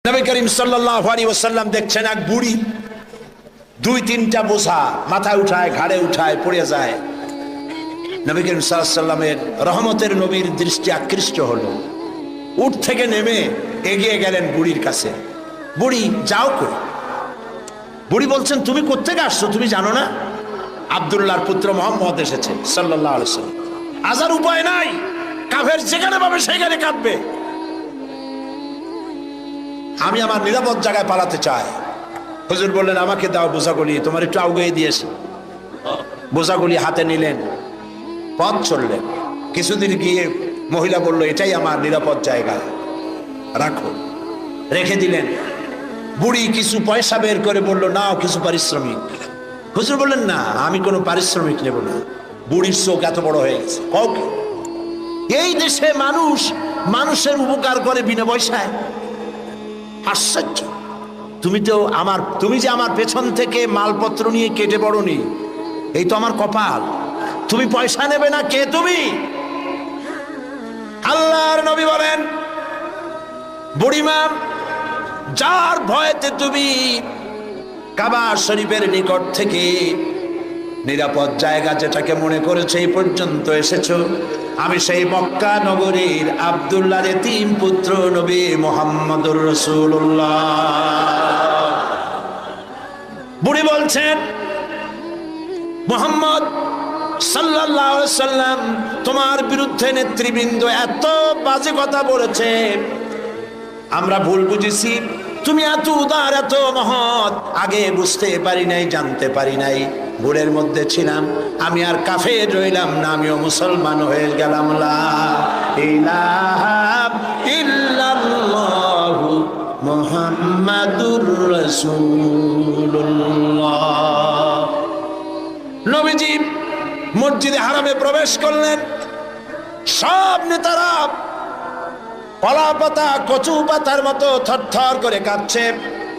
নবী করিম সাল্লাল্লাহু আলাইহি ওয়াসাল্লাম দেখছেন এক বুড়ি দুই তিনটা বোঝা মাথায় উঠায় ঘাড়ে উঠায় পড়ে যায়। নবী করিম সাল্লাল্লাহু আলাইহি ওয়াসাল্লামের রহমতের নবীর দৃষ্টি আকৃষ্ট হলো। উঠ থেকে নেমে এগিয়ে গেলেন বুড়ির কাছে। বুড়ি যাও কই? বুড়ি বলছেন, তুমি কোত্থেকে আসছো? তুমি জানো না আব্দুল্লাহর পুত্র মুহাম্মদ এসেছে সাল্লাল্লাহু আলাইহি ওয়াসাল্লাম। আজার উপায় নাই, কাফের যেখানে পাবে সেখানে কাঁদবে। আমি আমার নিরাপদ জায়গায় পালাতে চাই। হুজুর বললেন, আমাকে দাও বোঝাগুলি, তোমার একটু আউগিয়ে দিয়েছি। বোঝাগুলি হাতে নিলেন, পথ চললেন। কিছুদিন গিয়ে মহিলা বলল, এটাই আমার নিরাপদ জায়গা, রাখো। রেখে দিলেন। বুড়ি কিছু পয়সা বের করে বলল, নাও কিছু পারিশ্রমিক। হুজুর বললেন, না আমি কোনো পারিশ্রমিক নেব না। বুড়ির চোখ এত বড় হয়ে গেছে। কাউকে এই দেশে মানুষ মানুষের উপকার করে বিনা পয়সায়? আশ্চর্য। তুমি যে আমার পেছন থেকে মালপত্র নিয়ে কেটে পড়নি, এই তো আমার কপাল। তুমি পয়সা নেবে না? কে তুমি? আল্লাহর নবী বলেন, বুড়িমা, যার ভয়েতে তুমি কাবা শরীফের নিকট থেকে নিরাপদ জায়গা যেটাকে মনে করেছে এই পর্যন্ত এসেছো, আমি সেই মক্কা নগরীর আব্দুল্লাহর এতিম পুত্র নবী মুহাম্মদুর রাসূলুল্লাহ। বুড়ি বলছেন, মুহাম্মদ সাল্লাল্লাহু আলাইহি ওয়াসাল্লাম তোমার বিরুদ্ধে নেতৃবৃন্দ এত বাজে কথা বলেছে, আমরা ভুল বুঝেছি। তুমি এত উদার, এত মহৎ, আগে বুঝতে পারি নাই, জানতে পারি নাই। ভুলের মধ্যে ছিলাম, আমি আর কাফের রইলাম না, আমিও মুসলমান হয়ে গেলাম। লা ইলাহা ইল্লাল্লাহু মুহাম্মাদুর রাসূলুল্লাহ। নবীজি মসজিদে হারামে প্রবেশ করলেন। সব নেতারা কলা পাতা কচু পাতার মতো থরথর করে কাঁপছে।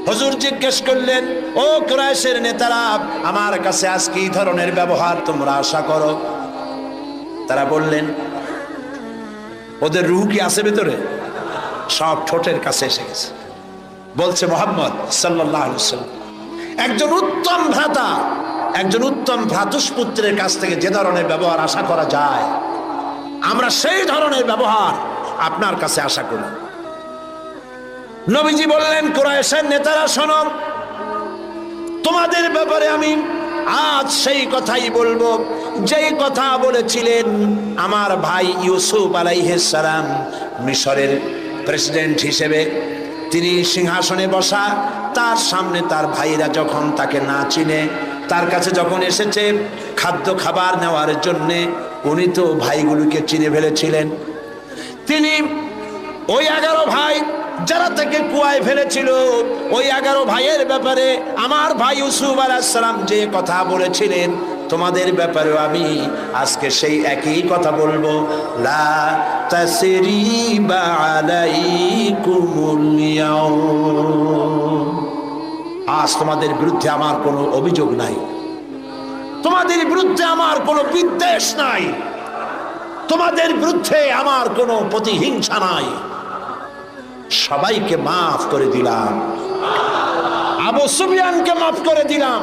হুজুর জিজ্ঞেস করলেন, ও কুরাইশের নেতারা, আমার কাছে আজকে এই ধরনের ব্যবহার তোমরা আশা করো? তারা বললেন, ওদের রূহ কি আছে ভেতরে? সব ঠোঁটের কাছে এসে গেছে। বলছে, মুহাম্মদ সাল্লাল্লাহু আলাইহি ওয়াসাল্লাম একজন উত্তম ভ্রাতা, একজন উত্তম ভ্রাতুষ্পুত্রের কাছ থেকে যে ধরনের ব্যবহার আশা করা যায়, আমরা সেই ধরনের ব্যবহার আপনার কাছে আশা করি। নবীজি বললেন, কুরাইশের নেতারা শোনো, তোমাদের ব্যাপারে আমি আজ সেই কথাই বলবো যেই কথা বলেছিলেন আমার ভাই ইউসুফ আলাইহিস সালাম মিশরের প্রেসিডেন্ট হিসেবে। তিনি সিংহাসনে বসা, তার সামনে তার ভাইরা যখন তাকে না চিনে, তার কাছে যখন এসেছে খাদ্য খাবার নেওয়ার জন্যে, উনি তো ভাইগুলোকে চিনে ফেলেছিলেন। তিনি ওই 11 ভাই যারা তাকে কুয়ায় ফেলেছিল, ওই 11 ভাইয়ের ব্যাপারে আমার ভাই ইউসুফ আলাইহিস সালাম যে কথা বলেছিলেন, তোমাদের ব্যাপারেও আমি আজকে সেই একই কথা বলবো। লা তাসরিবা আলাইকুমুল ইয়াউম। আজ তোমাদের বিরুদ্ধে আমার কোনো অভিযোগ নাই, তোমাদের বিরুদ্ধে আমার কোনো বিদ্বেষ নাই, তোমাদের বিরুদ্ধে আমার কোনো প্রতিহিংসা নাই। সবাইকে মাফ করে দিলাম। আবু সুফিয়ানকে মাফ করে দিলাম।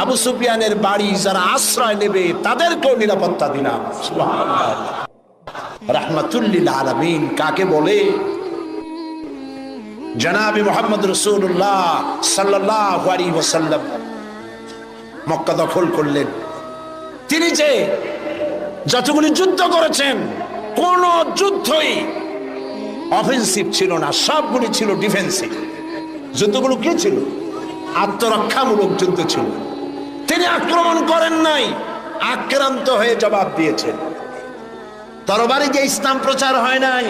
আবু সুফিয়ানের বাড়ি যারা আশ্রয় নেবে তাদেরকেও নিরাপত্তা দিলাম। সুবহানাল্লাহ। রাহমাতুল লিল আলামিন কাকে বলে? জনাবে মুহাম্মদ রাসূলুল্লাহ সাল্লাল্লাহু আলাইহি ওয়াসাল্লাম মক্কা দখল করলেন। তিনি যে যতগুলি যুদ্ধ করেছেন, কোন যুদ্ধই অফেন্সিভ ছিল না, সবগুলি ছিল ডিফেন্সিভ। যুদ্ধগুলো কি ছিল? আত্মরক্ষামূলক যুদ্ধ ছিল। তিনি আক্রমণ করেন নাই, আক্রান্ত হয়ে জবাব দিয়েছেন। তরবারি দিয়ে ইসলাম প্রচার হয় নাই,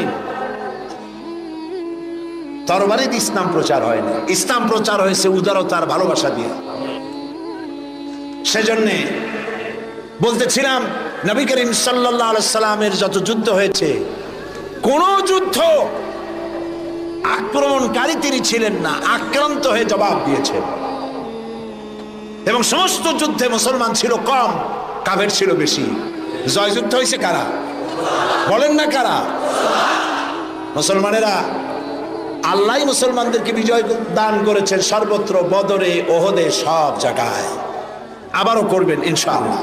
তরবারি দিয়ে ইসলাম প্রচার হয় না। ইসলাম প্রচার হয়েছে উদারতার ভালোবাসা দিয়ে। সেজন্য বলতেছিলাম, নবী করিম সাল্লাল্লাহু আলাইহি সাল্লামের যত যুদ্ধ হয়েছে, কোন যুদ্ধ আক্রমণকারী তিনি ছিলেন না, আক্রান্ত হয়ে জবাব দিয়েছেন। এবং সমস্ত যুদ্ধে মুসলমান ছিল কম, কাফের ছিল বেশি। জয় যুদ্ধ হয়েছে কারা? বলেন না কারা? মুসলমানেরা আল্লাহ মুসলমানদেরকে বিজয় দান করেছেন সর্বত্র, বদরে, ওহদে, সব জায়গায়। আবারও করবেন ইনশাআল্লাহ।